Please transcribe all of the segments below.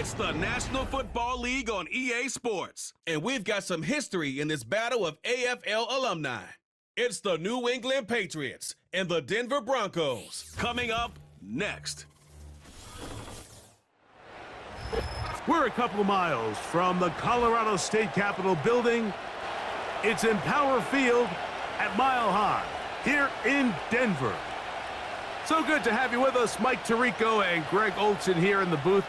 It's the National Football League on EA Sports, and we've got some history in this battle of AFL alumni. It's the New England Patriots and the Denver Broncos. Coming up next. We're a couple of miles from the Colorado State Capitol building. It's in Power Field at Mile High here in Denver. So good to have you with us, Mike Tirico and Greg Olson here in the booth.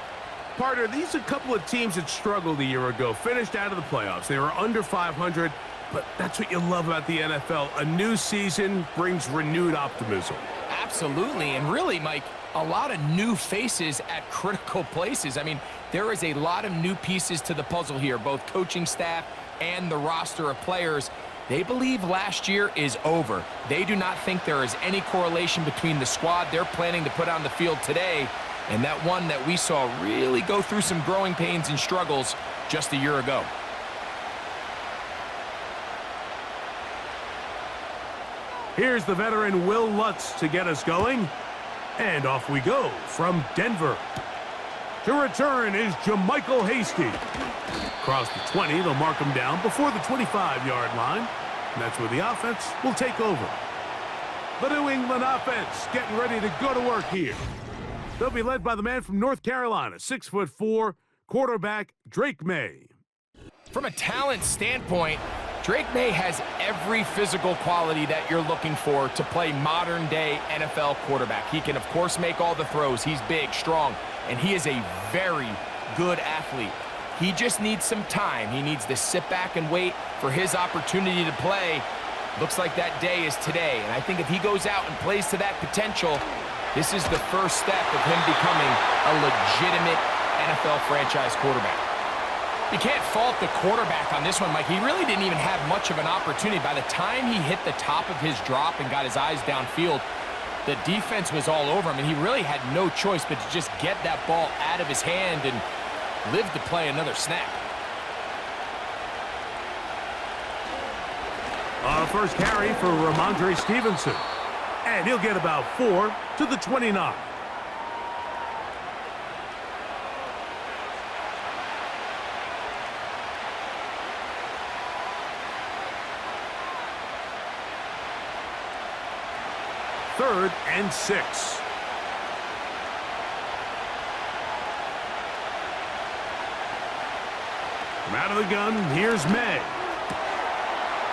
Partner, these are a couple of teams that struggled a year ago, finished out of the playoffs. They were under 500, but that's what you love about the NFL. A new season brings renewed optimism. Absolutely, and really, Mike, a lot of new faces at critical places. I mean, there is a lot of new pieces to the puzzle here, both coaching staff and the roster of players. They believe last year is over. They do not think there is any correlation between the squad they're planning to put on the field today and that one that we saw really go through some growing pains and struggles just a year ago. Here's the veteran Will Lutz to get us going. And off we go from Denver. To return is Jermichael Hasty. Across the 20, they'll mark him down before the 25-yard line. And that's where the offense will take over. The New England offense getting ready to go to work here. They'll be led by the man from North Carolina, 6'4", quarterback Drake May. From a talent standpoint, Drake May has every physical quality that you're looking for to play modern-day NFL quarterback. He can, of course, make all the throws. He's big, strong, and he is a very good athlete. He just needs some time. He needs to sit back and wait for his opportunity to play. Looks like that day is today, and I think if he goes out and plays to that potential, this is the first step of him becoming a legitimate NFL franchise quarterback. You can't fault the quarterback on this one, Mike. He really didn't even have much of an opportunity. By the time he hit the top of his drop and got his eyes downfield, the defense was all over him, and he really had no choice but to just get that ball out of his hand and live to play another snap. First carry for Ramondre Stevenson. And he'll get about 4 to the 29. Third and 6. From out of the gun, here's May.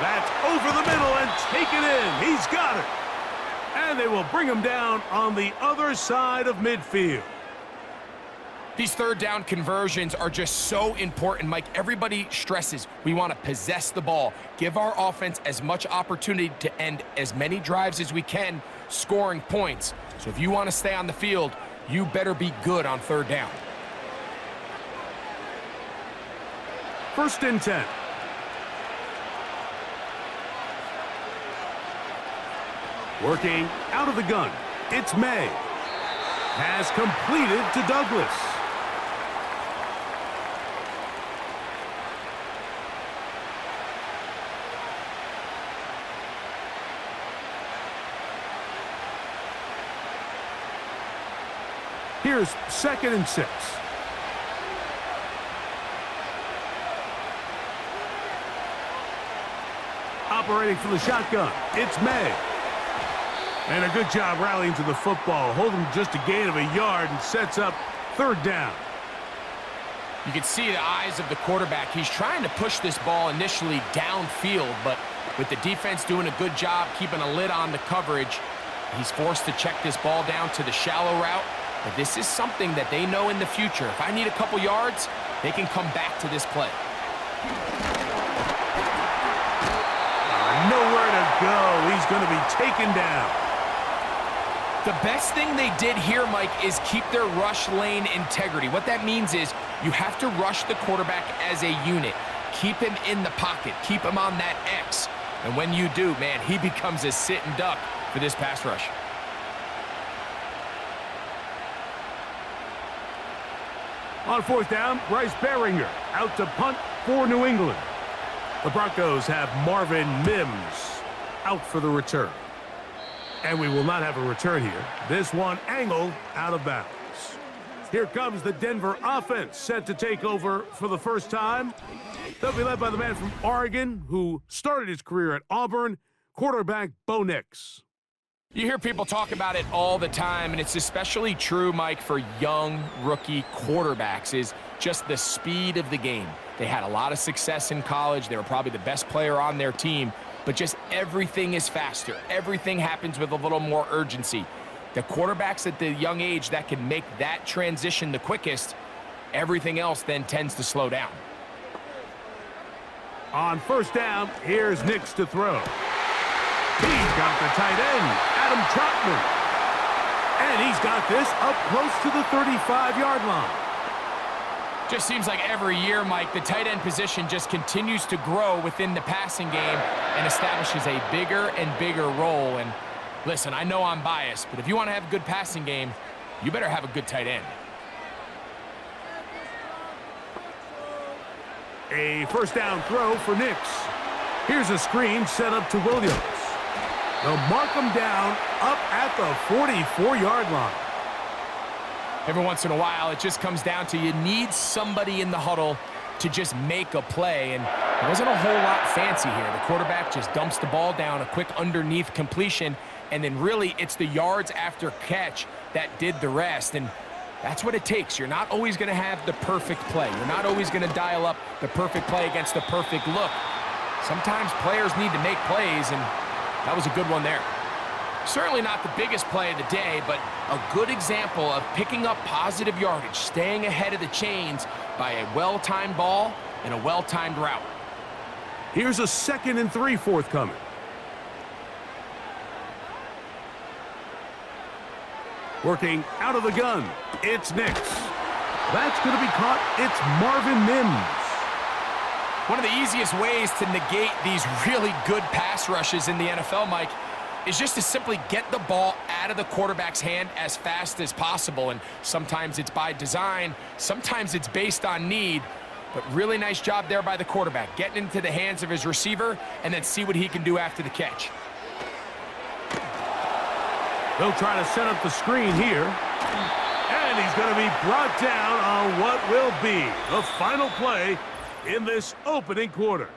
That's over the middle and taken in. He's got it. And they will bring him down on the other side of midfield. These third down conversions are just so important, Mike. Everybody stresses we want to possess the ball, give our offense as much opportunity to end as many drives as we can, scoring points. So if you want to stay on the field, you better be good on third down. First and 10. Working out of the gun, it's May. Pass completed to Douglas. Here's second and 6. Operating from the shotgun, it's May. And a good job rallying to the football, holding just a gain of a yard and sets up third down. You can see the eyes of the quarterback. He's trying to push this ball initially downfield, but with the defense doing a good job keeping a lid on the coverage, he's forced to check this ball down to the shallow route. But this is something that they know in the future. If I need a couple yards, they can come back to this play. Nowhere to go. He's going to be taken down. The best thing they did here, Mike, is keep their rush lane integrity. What that means is you have to rush the quarterback as a unit. Keep him in the pocket. Keep him on that X. And when you do, man, he becomes a sitting duck for this pass rush. On fourth down, Bryce Baringer out to punt for New England. The Broncos have Marvin Mims out for the return. And we will not have a return here. This one angled out of bounds. Here comes the Denver offense, set to take over for the first time. They'll be led by the man from Oregon who started his career at Auburn, quarterback Bo Nix. You hear people talk about it all the time, and it's especially true, Mike, for young rookie quarterbacks, is just the speed of the game. They had a lot of success in college. They were probably the best player on their team, but just everything is faster. Everything happens with a little more urgency. The quarterbacks at the young age that can make that transition the quickest, everything else then tends to slow down. On first down, here's Nix to throw. He's got the tight end, Adam Troutman. And he's got this up close to the 35-yard line. Just seems like every year, Mike, the tight end position just continues to grow within the passing game and establishes a bigger and bigger role. And listen, I know I'm biased, but if you want to have a good passing game, you better have a good tight end. A first down throw for Nix. Here's a screen set up to Williams. They'll mark him down up at the 44-yard line. Every once in a while, it just comes down to you need somebody in the huddle to just make a play, and it wasn't a whole lot fancy here. The quarterback just dumps the ball down, a quick underneath completion, and then really it's the yards after catch that did the rest, and that's what it takes. You're not always going to have the perfect play. You're not always going to dial up the perfect play against the perfect look. Sometimes players need to make plays, and that was a good one there. Certainly not the biggest play of the day, but a good example of picking up positive yardage, staying ahead of the chains by a well-timed ball and a well-timed route. Here's a 2nd and 3 forthcoming. Working out of the gun, it's Nix. That's going to be caught. It's Marvin Mims. One of the easiest ways to negate these really good pass rushes in the NFL, Mike, is just to simply get the ball out of the quarterback's hand as fast as possible. And sometimes it's by design, sometimes it's based on need, but really nice job there by the quarterback, getting into the hands of his receiver and then see what he can do after the catch. They'll try to set up the screen here. And he's going to be brought down on what will be the final play in this opening quarter.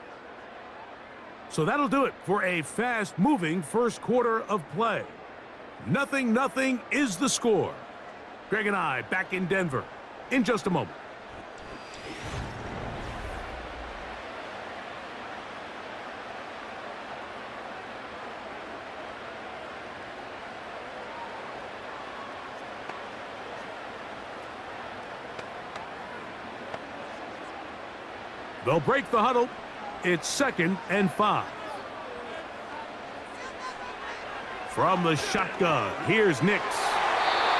So that'll do it for a fast-moving first quarter of play. 0-0 is the score. Greg and I back in Denver in just a moment. They'll break the huddle. It's 2nd and 5. From the shotgun, here's Nix.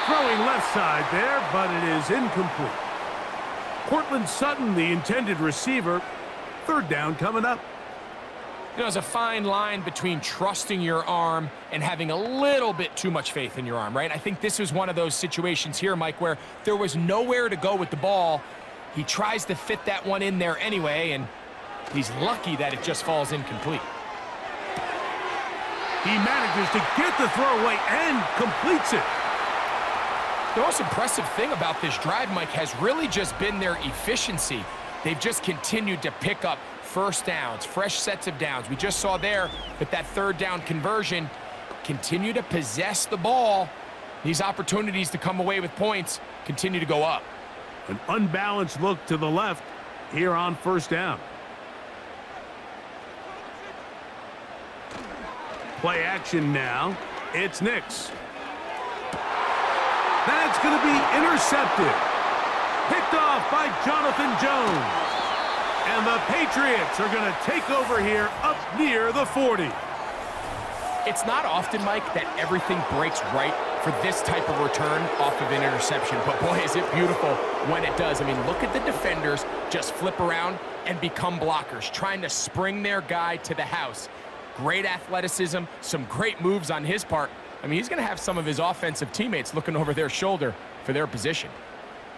Throwing left side there, but it is incomplete. Cortland Sutton, the intended receiver. 3rd down coming up. You know, there's a fine line between trusting your arm and having a little bit too much faith in your arm, right? I think this was one of those situations here, Mike, where there was nowhere to go with the ball. He tries to fit that one in there anyway, and he's lucky that it just falls incomplete. He manages to get the throw away and completes it. The most impressive thing about this drive, Mike, has really just been their efficiency. They've just continued to pick up first downs, fresh sets of downs. We just saw there with that 3rd down conversion, continue to possess the ball. These opportunities to come away with points continue to go up. An unbalanced look to the left here on 1st down. Play action now. It's Nix. That's going to be intercepted. Picked off by Jonathan Jones. And the Patriots are going to take over here up near the 40. It's not often, Mike, that everything breaks right for this type of return off of an interception. But boy, is it beautiful when it does. I mean, look at the defenders just flip around and become blockers, trying to spring their guy to the house. Great athleticism, some great moves on his part. I mean, he's going to have some of his offensive teammates looking over their shoulder for their position.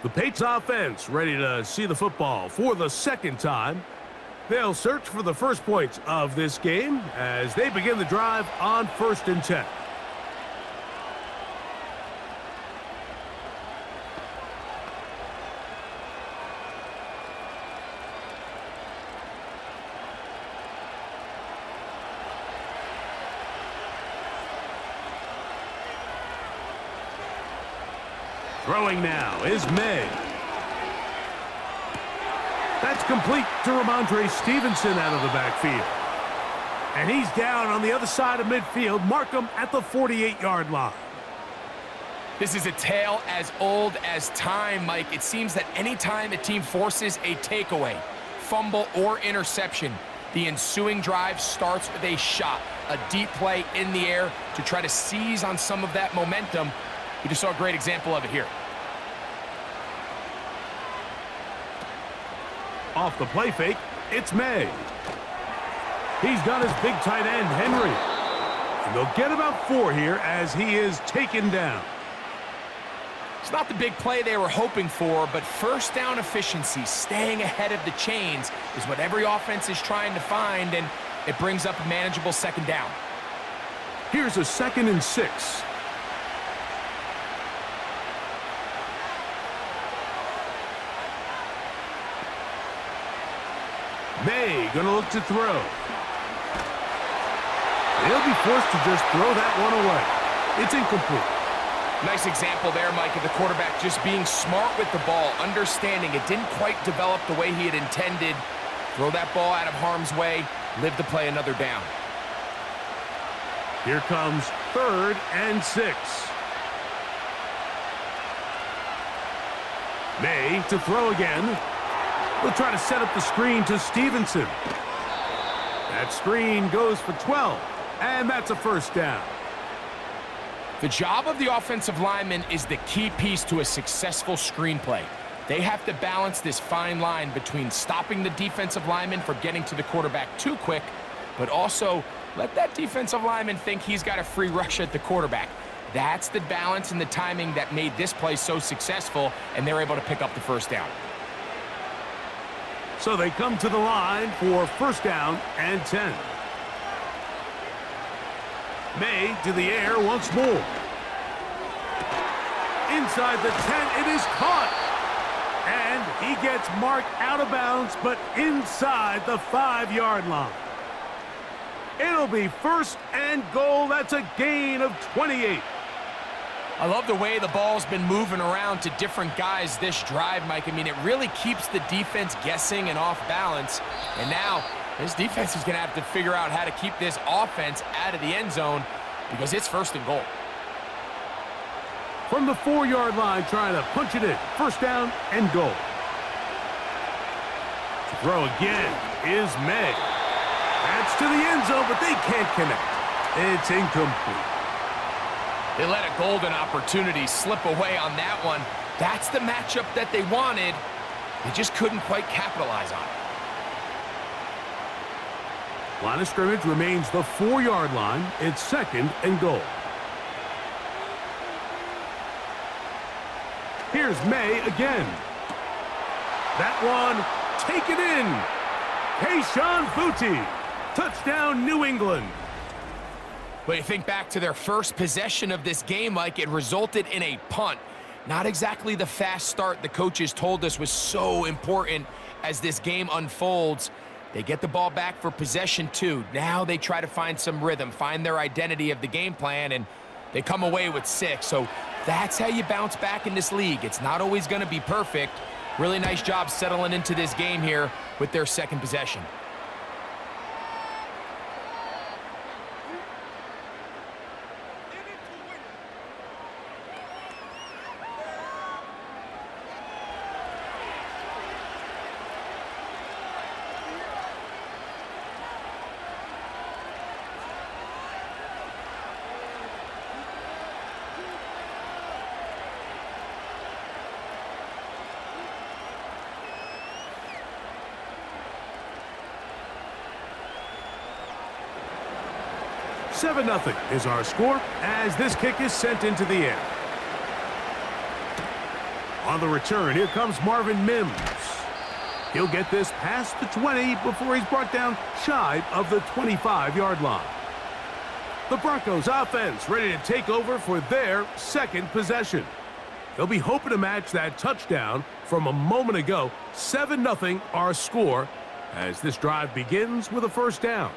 The Patriots offense ready to see the football for the 2nd time. They'll search for the first points of this game as they begin the drive on 1st and 10. Throwing now is May. That's complete to Ramondre Stevenson out of the backfield. And he's down on the other side of midfield. Mark him at the 48-yard line. This is a tale as old as time, Mike. It seems that anytime a team forces a takeaway, fumble, or interception, the ensuing drive starts with a shot, a deep play in the air to try to seize on some of that momentum. We just saw a great example of it here. Off the play fake, it's May. He's got his big tight end, Henry. And they'll get about 4 here as he is taken down. It's not the big play they were hoping for, but first down efficiency, staying ahead of the chains, is what every offense is trying to find, and it brings up a manageable second down. Here's a 2nd and 6. May gonna look to throw. He'll be forced to just throw that one away. It's incomplete. Nice example there, Mike, of the quarterback just being smart with the ball, understanding it didn't quite develop the way he had intended. Throw that ball out of harm's way, live to play another down. Here comes 3rd and 6. May to throw again. We'll try to set up the screen to Stevenson. That screen goes for 12, and that's a first down. The job of the offensive lineman is the key piece to a successful screenplay. They have to balance this fine line between stopping the defensive lineman from getting to the quarterback too quick, but also let that defensive lineman think he's got a free rush at the quarterback. That's the balance and the timing that made this play so successful, and they're able to pick up the first down. So they come to the line for first down and 10. May to the air once more. Inside the 10, it is caught. And he gets marked out of bounds, but inside the 5-yard line. It'll be 1st and goal. That's a gain of 28. I love the way the ball's been moving around to different guys this drive, Mike. I mean, it really keeps the defense guessing and off balance. And now this defense is going to have to figure out how to keep this offense out of the end zone because it's 1st and goal. From the 4-yard line, trying to punch it in. First down and goal. To throw again is May. That's to the end zone, but they can't connect. It's incomplete. They let a golden opportunity slip away on that one. That's the matchup that they wanted. They just couldn't quite capitalize on it. Line of scrimmage remains the 4-yard line. It's 2nd and goal. Here's May again. That one taken in. Kayshon Boutte. Touchdown, New England. But you think back to their first possession of this game, Mike, it resulted in a punt. Not exactly the fast start the coaches told us was so important as this game unfolds. They get the ball back for possession 2. Now they try to find some rhythm, find their identity of the game plan, and they come away with 6. So that's how you bounce back in this league. It's not always going to be perfect. Really nice job settling into this game here with their 2nd possession. Seven 0 is our score as this kick is sent into the air. On the return, here comes Marvin Mims. He'll get this past the 20 before he's brought down shy of the 25-yard line. The Broncos offense ready to take over for their 2nd possession. They'll be hoping to match that touchdown from a moment ago. 7 0 our score as this drive begins with a first down.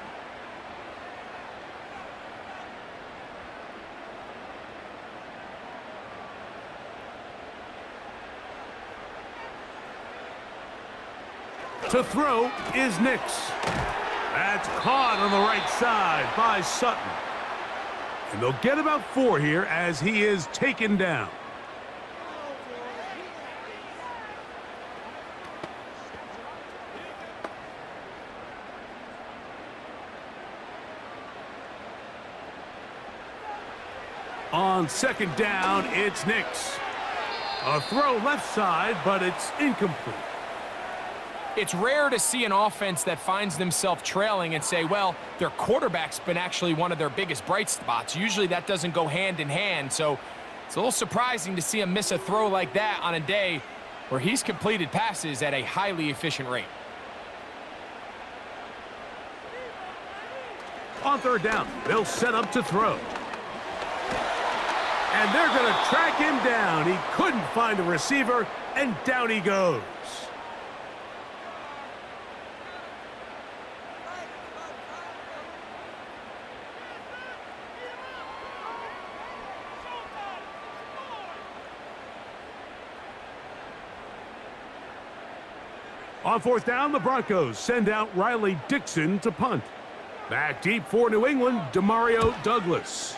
To throw is Nix. That's caught on the right side by Sutton. And they'll get about 4 here as he is taken down. On second down, it's Nix. A throw left side, but it's incomplete. It's rare to see an offense that finds themselves trailing and say, well, their quarterback's been actually one of their biggest bright spots. Usually that doesn't go hand in hand, so it's a little surprising to see him miss a throw like that on a day where he's completed passes at a highly efficient rate. On third down, they'll set up to throw. And they're going to track him down. He couldn't find a receiver, and down he goes. On fourth down, the Broncos send out Riley Dixon to punt. Back deep for New England, Demario Douglas.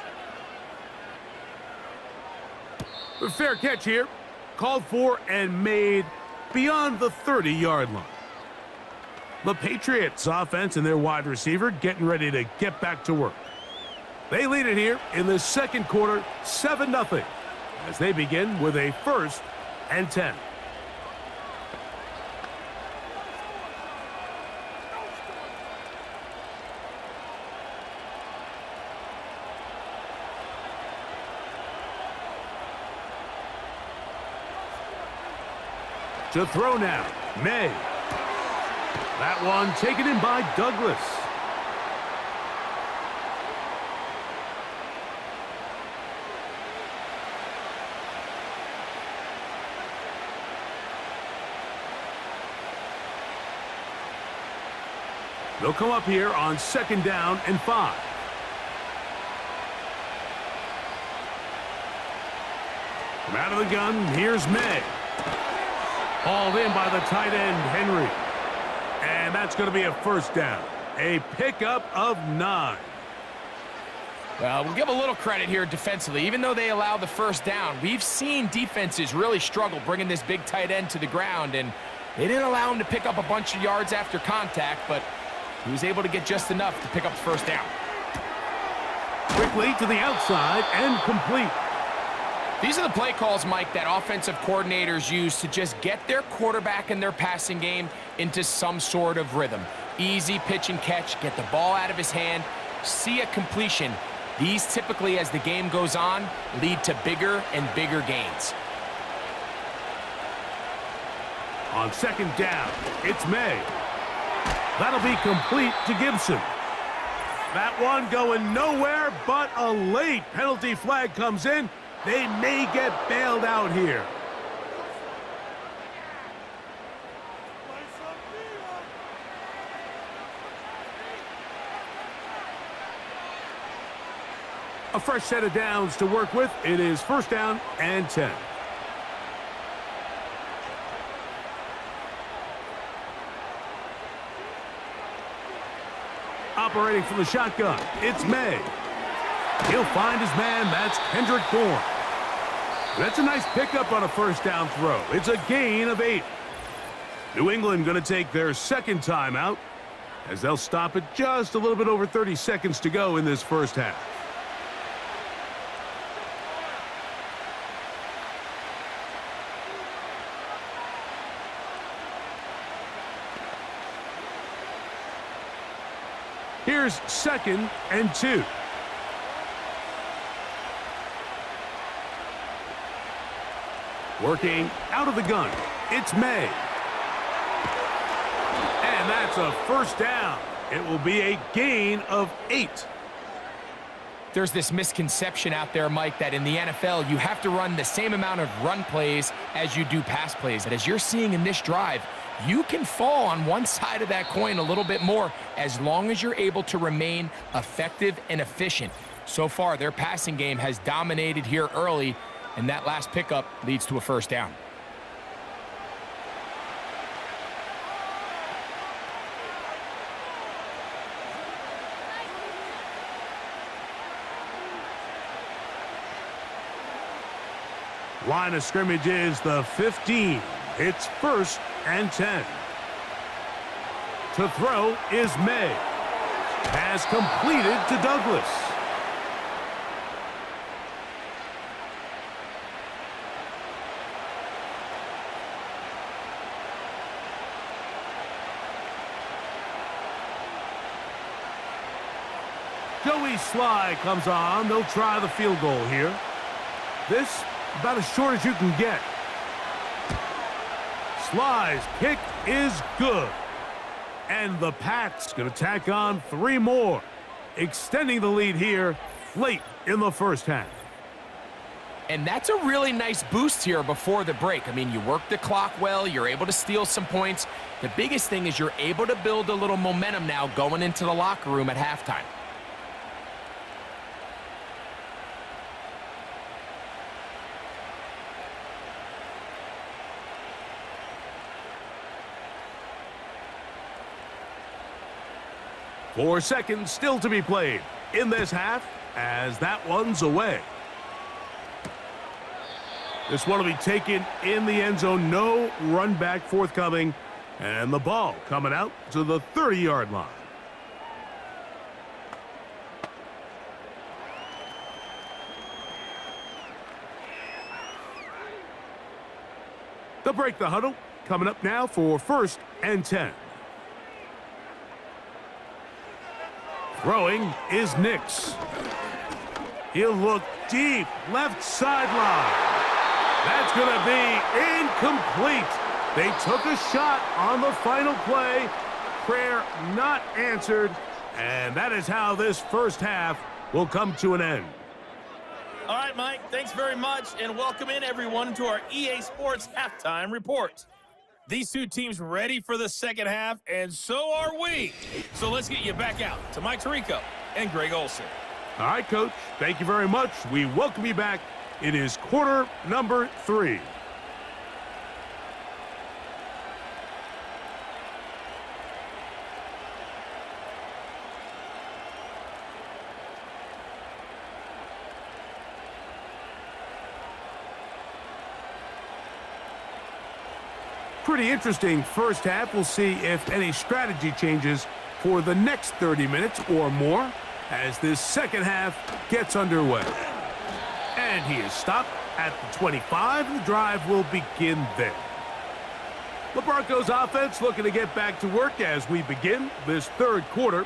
Fair catch here. Called for and made beyond the 30-yard line. The Patriots offense and their wide receiver getting ready to get back to work. They lead it here in the second quarter, 7-0, as they begin with a 1st and 10. To throw now, May. That one taken in by Douglas. They'll come up here on second down and 5. From out of the gun, here's May. Hauled in by the tight end, Henry. And that's going to be a 1st down. A pickup of 9. Well, we'll give a little credit here defensively. Even though they allow the 1st down, we've seen defenses really struggle bringing this big tight end to the ground, and they didn't allow him to pick up a bunch of yards after contact, but he was able to get just enough to pick up the 1st down. Quickly to the outside and complete. These are the play calls, Mike, that offensive coordinators use to just get their quarterback and their passing game into some sort of rhythm. Easy pitch and catch, get the ball out of his hand, see a completion. These typically, as the game goes on, lead to bigger and bigger gains. On second down, it's May. That'll be complete to Gibson. That one going nowhere, but a late penalty flag comes in. They may get bailed out here. A fresh set of downs to work with. It is 1st down and 10. Operating from the shotgun, it's May. He'll find his man. That's Kendrick Bourne. That's a nice pickup on a 1st down throw. It's a gain of 8. New England going to take their 2nd timeout as they'll stop at just a little bit over 30 seconds to go in this 1st half. Here's 2nd and 2. Working out of the gun, it's May. And that's a 1st down. It will be a gain of 8. There's this misconception out there, Mike, that in the NFL, you have to run the same amount of run plays as you do pass plays. And as you're seeing in this drive, you can fall on one side of that coin a little bit more as long as you're able to remain effective and efficient. So far, their passing game has dominated here early, and that last pickup leads to a 1st down. Line of scrimmage is the 15. It's 1st and 10. To throw is May. Pass completed to Douglas. Joey Sly comes on. They'll try the field goal here. This about as short as you can get. Sly's kick is good. And the Pats going to tack on 3 more, extending the lead here late in the first half. And that's a really nice boost here before the break. I mean, you work the clock well. You're able to steal some points. The biggest thing is you're able to build a little momentum now going into the locker room at halftime. Four seconds still to be played in this half as that one's away. This one will be taken in the end zone. No run back forthcoming. And the ball coming out to the 30-yard line. They'll break the huddle. Coming up now for 1st and 10. Throwing is Nix. He'll look deep, left sideline. That's going to be incomplete. They took a shot on the final play. Prayer not answered. And that is how this first half will come to an end. All right, Mike, thanks very much, and welcome in everyone to our EA Sports Halftime Report. These two teams ready for the second half, and so are we. So let's get you back out to Mike Tirico and Greg Olsen. All right, Coach. Thank you very much. We welcome you back. It is quarter number 3. Pretty interesting first half. We'll see if any strategy changes for the next 30 minutes or more as this second half gets underway. And he is stopped at the 25, and the drive will begin there. The Broncos offense looking to get back to work as we begin this third quarter.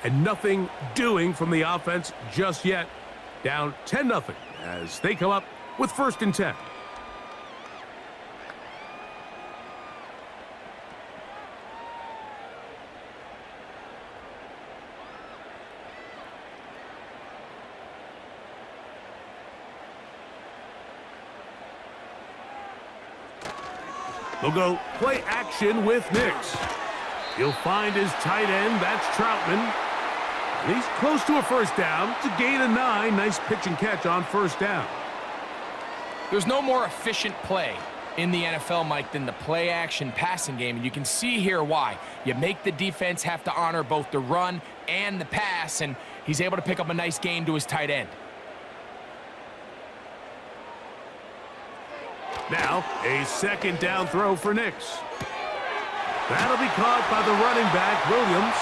And nothing doing from the offense just yet. Down 10-0 as they come up with 1st and 10. They'll go play action with Nix. He'll find his tight end. That's Troutman. He's close to a first down. It's a gain of 9. Nice pitch and catch on first down. There's no more efficient play in the NFL, Mike, than the play-action passing game, and you can see here why. You make the defense have to honor both the run and the pass, and he's able to pick up a nice gain to his tight end. Now, a second down throw for Nix. That'll be caught by the running back, Williams.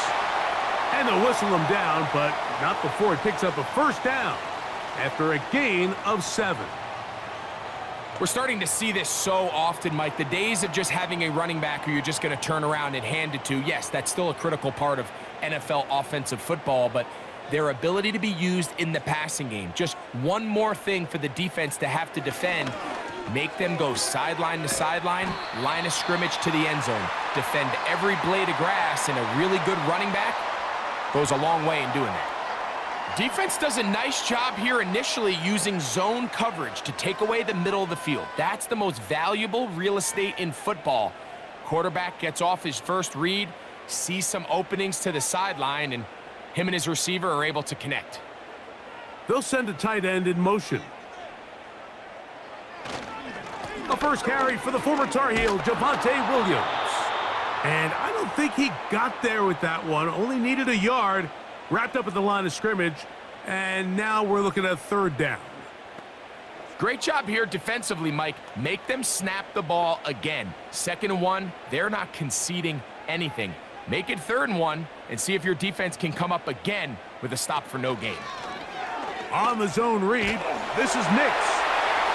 And they'll whistle him down, but not before it picks up a first down after a gain of 7. We're starting to see this so often, Mike. The days of just having a running back who you're just going to turn around and hand it to, yes, that's still a critical part of NFL offensive football, but their ability to be used in the passing game. Just one more thing for the defense to have to defend. Make them go sideline to sideline, line of scrimmage to the end zone. Defend every blade of grass, and a really good running back goes a long way in doing that. Defense does a nice job here initially using zone coverage to take away the middle of the field. That's the most valuable real estate in football. Quarterback gets off his first read, sees some openings to the sideline, and him and his receiver are able to connect. They'll send a tight end in motion. A first carry for the former Tar Heel, Javonte Williams. And I don't think he got there with that one. Only needed a yard. Wrapped up at the line of scrimmage. And now we're looking at 3rd down. Great job here defensively, Mike. Make them snap the ball again. 2nd and 1, they're not conceding anything. Make it 3rd and 1 and see if your defense can come up again with a stop for no gain. On the zone read, this is Nix.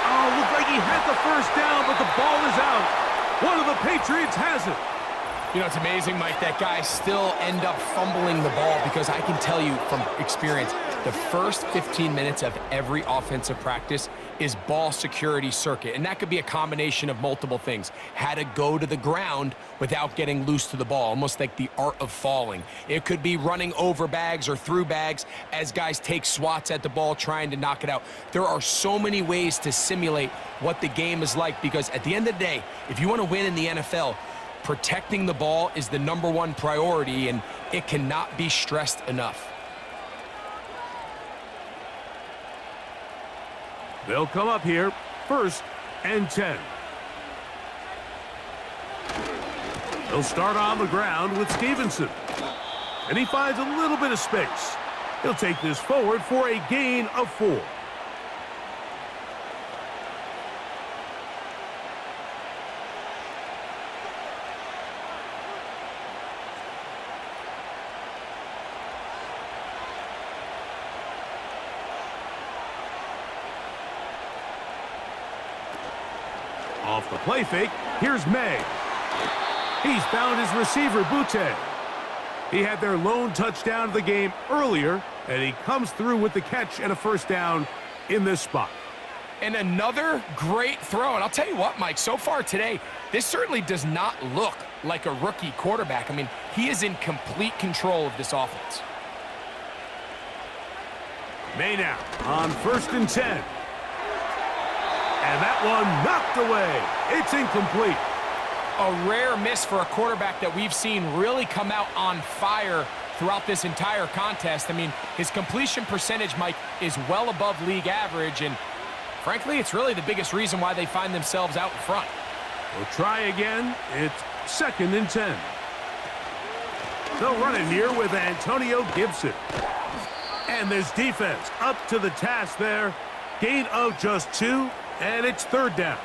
Oh, looked like he had the first down, but the ball is out. One of the Patriots has it. You know, it's amazing, Mike, that guys still end up fumbling the ball because I can tell you from experience, the first 15 minutes of every offensive practice is ball security circuit, and that could be a combination of multiple things. How to go to the ground without getting loose to the ball, almost like the art of falling. It could be running over bags or through bags as guys take swats at the ball trying to knock it out. There are so many ways to simulate what the game is like because at the end of the day, if you want to win in the NFL, protecting the ball is the #1 priority, and it cannot be stressed enough. They'll come up here, 1st and 10. They'll start on the ground with Stevenson. And he finds a little bit of space. He'll take this forward for a gain of 4. Off the play fake, here's May. He's found his receiver, Butte. He had their lone touchdown of the game earlier, and he comes through with the catch and a 1st down in this spot. And another great throw. And I'll tell you what, Mike, so far today, this certainly does not look like a rookie quarterback. I mean, he is in complete control of this offense. May now on 1st and 10. And that one knocked away. It's incomplete. A rare miss for a quarterback that we've seen really come out on fire throughout this entire contest. I mean, his completion percentage, Mike, is well above league average, and frankly, it's really the biggest reason why they find themselves out in front. We'll try again. It's 2nd and 10. They'll run it here with Antonio Gibson. And this defense up to the task there. Gain of just 2. And it's 3rd down.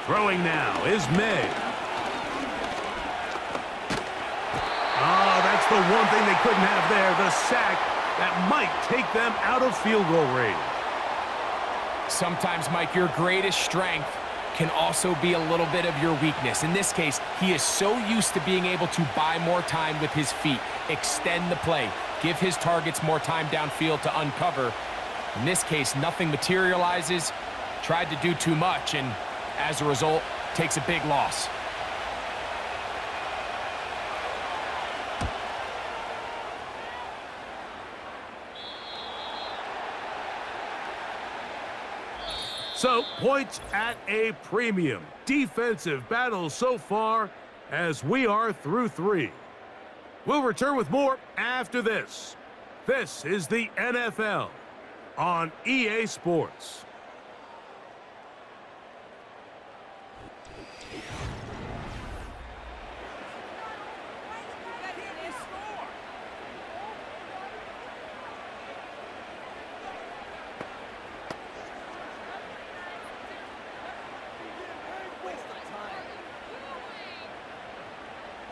Throwing now is May. Oh, that's the one thing they couldn't have there, the sack that might take them out of field goal range. Sometimes, Mike, your greatest strength can also be a little bit of your weakness. In this case, he is so used to being able to buy more time with his feet, extend the play, give his targets more time downfield to uncover. In this case, nothing materializes, tried to do too much, and as a result, takes a big loss. So, points at a premium. Defensive battle so far as we are through 3. We'll return with more after this. This is the NFL on EA Sports.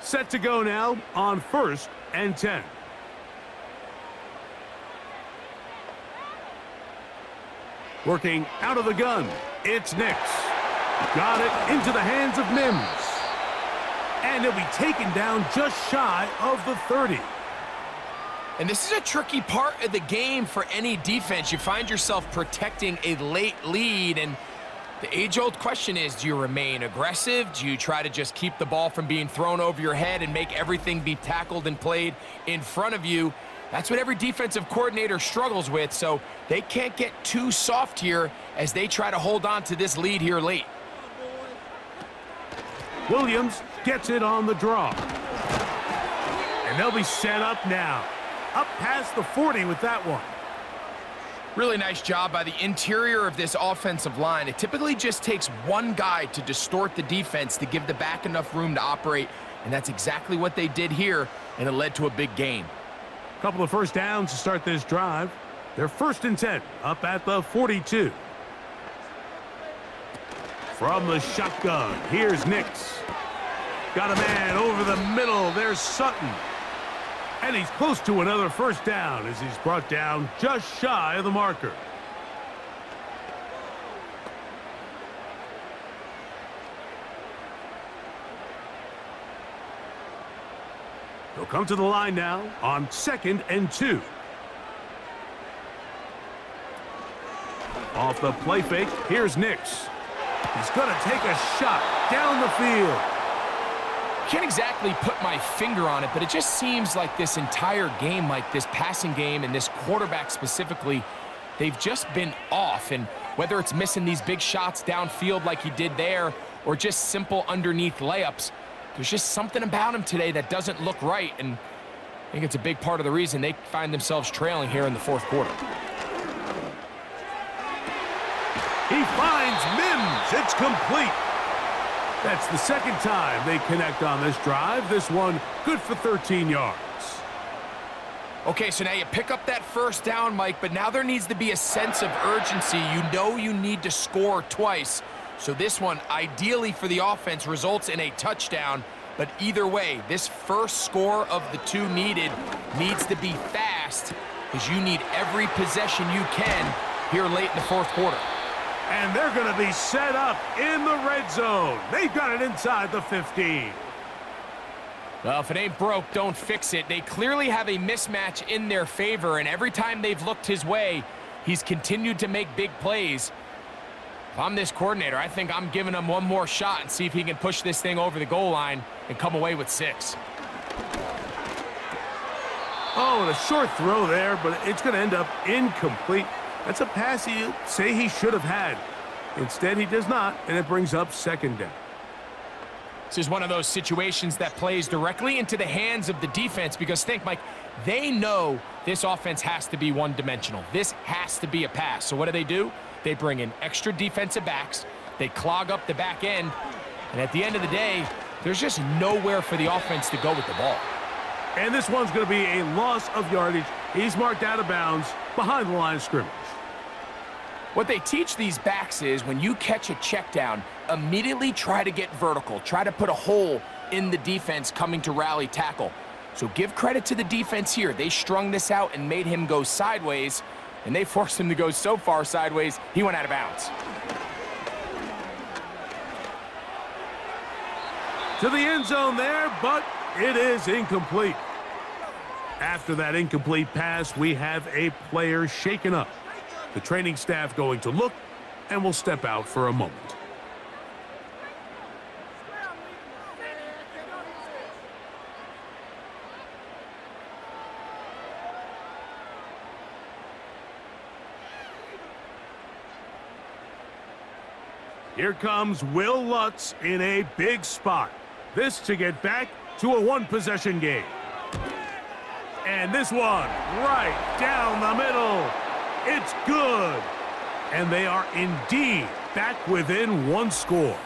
Set to go now on 1st and 10. Working out of the gun, it's Nix. Got it into the hands of Mims. And he'll be taken down just shy of the 30. And this is a tricky part of the game for any defense. You find yourself protecting a late lead, and the age-old question is, do you remain aggressive? Do you try to just keep the ball from being thrown over your head and make everything be tackled and played in front of you? That's what every defensive coordinator struggles with, so they can't get too soft here as they try to hold on to this lead here late. Williams gets it on the draw. And they'll be set up now. Up past the 40 with that one. Really nice job by the interior of this offensive line. It typically just takes one guy to distort the defense to give the back enough room to operate, and that's exactly what they did here, and it led to a big gain. Couple of first downs to start this drive. They're 1st and 10, up at the 42. From the shotgun, here's Nix. Got a man over the middle. There's Sutton. And he's close to another first down as he's brought down just shy of the marker. He'll come to the line now on 2nd and 2. Off the play fake, here's Nix. He's going to take a shot down the field. Can't exactly put my finger on it, but it just seems like this entire game, like this passing game and this quarterback specifically, they've just been off. And whether it's missing these big shots downfield like he did there or just simple underneath layups, there's just something about him today that doesn't look right. And I think it's a big part of the reason they find themselves trailing here in the 4th quarter. He finds Mims. It's complete. That's the 2nd time they connect on this drive. This one good for 13 yards. Okay, so now you pick up that first down, Mike, but now there needs to be a sense of urgency. You know you need to score twice. So this one, ideally for the offense, results in a touchdown. But either way, this first score of the 2 needed needs to be fast, because you need every possession you can here late in the 4th quarter. And they're going to be set up in the red zone. They've got it inside the 15. Well, if it ain't broke, don't fix it. They clearly have a mismatch in their favor, and every time they've looked his way, he's continued to make big plays. If I'm this coordinator, I think I'm giving him one more shot and see if he can push this thing over the goal line and come away with 6. Oh, and a short throw there, but it's going to end up incomplete. That's a pass he'd say he should have had. Instead, he does not, and it brings up 2nd down. This is one of those situations that plays directly into the hands of the defense, because think, Mike, they know this offense has to be one-dimensional. This has to be a pass. So what do? They bring in extra defensive backs. They clog up the back end. And at the end of the day, there's just nowhere for the offense to go with the ball. And this one's going to be a loss of yardage. He's marked out of bounds behind the line of scrimmage. What they teach these backs is when you catch a check down, immediately try to get vertical. Try to put a hole in the defense coming to rally tackle. So give credit to the defense here. They strung this out and made him go sideways, and they forced him to go so far sideways, he went out of bounds. To the end zone there, but it is incomplete. After that incomplete pass, we have a player shaken up. The training staff going to look, and will step out for a moment. Here comes Will Lutz in a big spot. This to get back to a 1-possession game. And this one right down the middle. It's good. And they are indeed back within 1 score.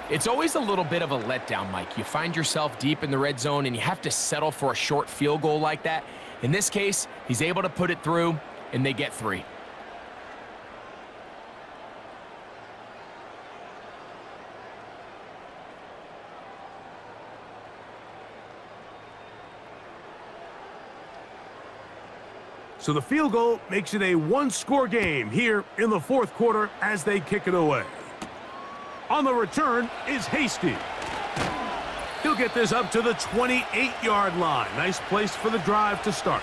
It's always a little bit of a letdown, Mike. You find yourself deep in the red zone and you have to settle for a short field goal like that. In this case, he's able to put it through, and they get 3. So the field goal makes it a 1-score game here in the 4th quarter as they kick it away. On the return is Hasty. He'll get this up to the 28-yard line. Nice place for the drive to start.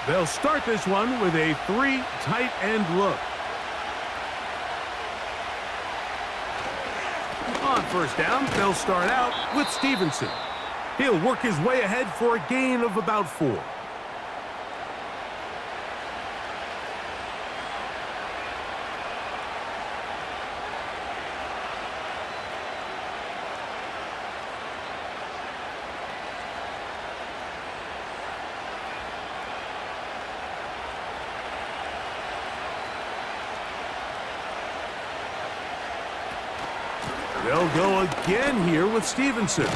They'll start this one with a 3 tight end look. On first down, they'll start out with Stevenson. He'll work his way ahead for a gain of about 4. They'll go again here with Stevenson.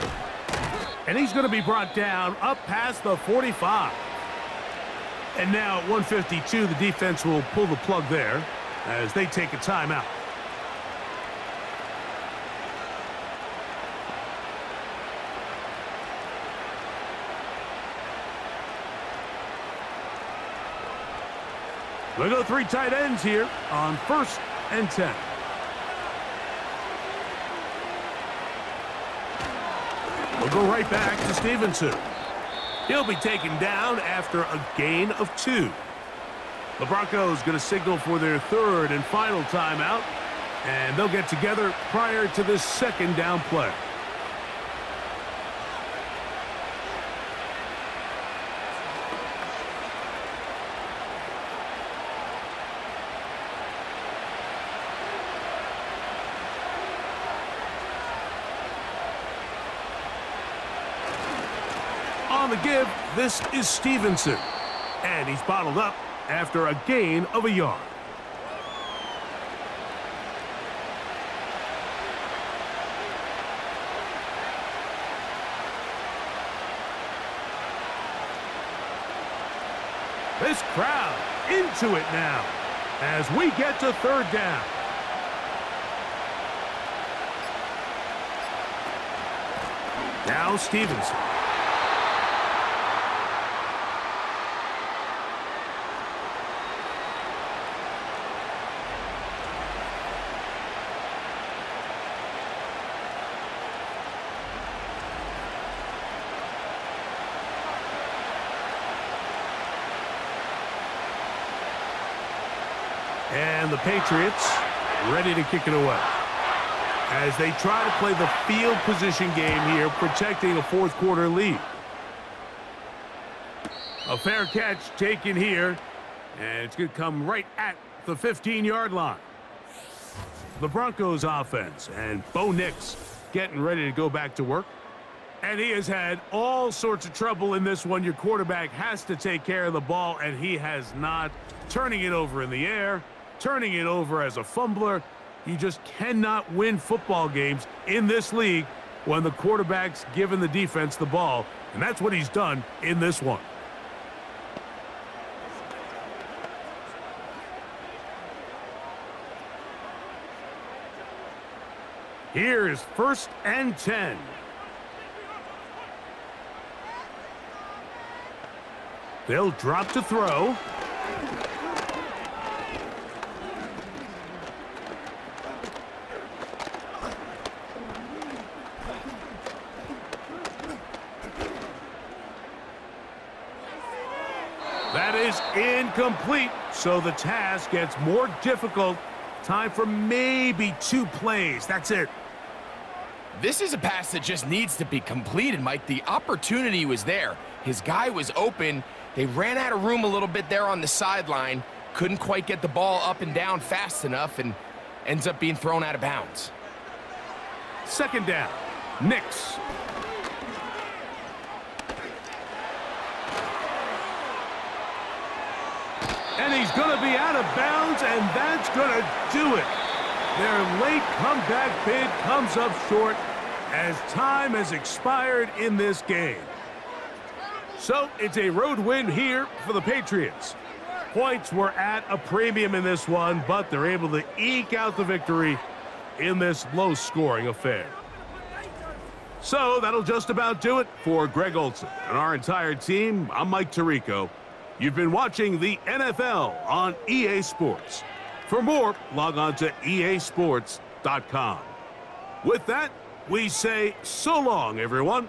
And he's going to be brought down up past the 45. And now at 152, the defense will pull the plug there as they take a timeout. We'll go 3 tight ends here on 1st and 10. We'll go right back to Stevenson. He'll be taken down after a gain of 2. The Broncos going to signal for their 3rd and final timeout, and they'll get together prior to this 2nd down play. On the give, this is Stevenson. And he's bottled up after a gain of a yard. This crowd into it now as we get to 3rd down. Now Stevenson. And the Patriots ready to kick it away as they try to play the field position game here, protecting a 4th quarter lead. A fair catch taken here, and it's going to come right at the 15-yard line. The Broncos offense, and Bo Nix getting ready to go back to work. And he has had all sorts of trouble in this one. Your quarterback has to take care of the ball, and he has not. Turning it over in the air, turning it over as a fumbler. You just cannot win football games in this league when the quarterback's giving the defense the ball, and that's what he's done in this one. Here is 1st and 10. They'll drop to throw. That is incomplete, so the task gets more difficult. Time for maybe 2 plays. That's it. This is a pass that just needs to be completed, Mike. The opportunity was there. His guy was open. They ran out of room a little bit there on the sideline. Couldn't quite get the ball up and down fast enough and ends up being thrown out of bounds. 2nd down. Nix. And he's going to be out of bounds, and that's going to do it. Their late comeback bid comes up short as time has expired in this game. So it's a road win here for the Patriots. Points were at a premium in this one, but they're able to eke out the victory in this low-scoring affair. So that'll just about do it for Greg Olson and our entire team. I'm Mike Tirico. You've been watching the NFL on EA Sports. For more, log on to easports.com. With that, we say so long, everyone.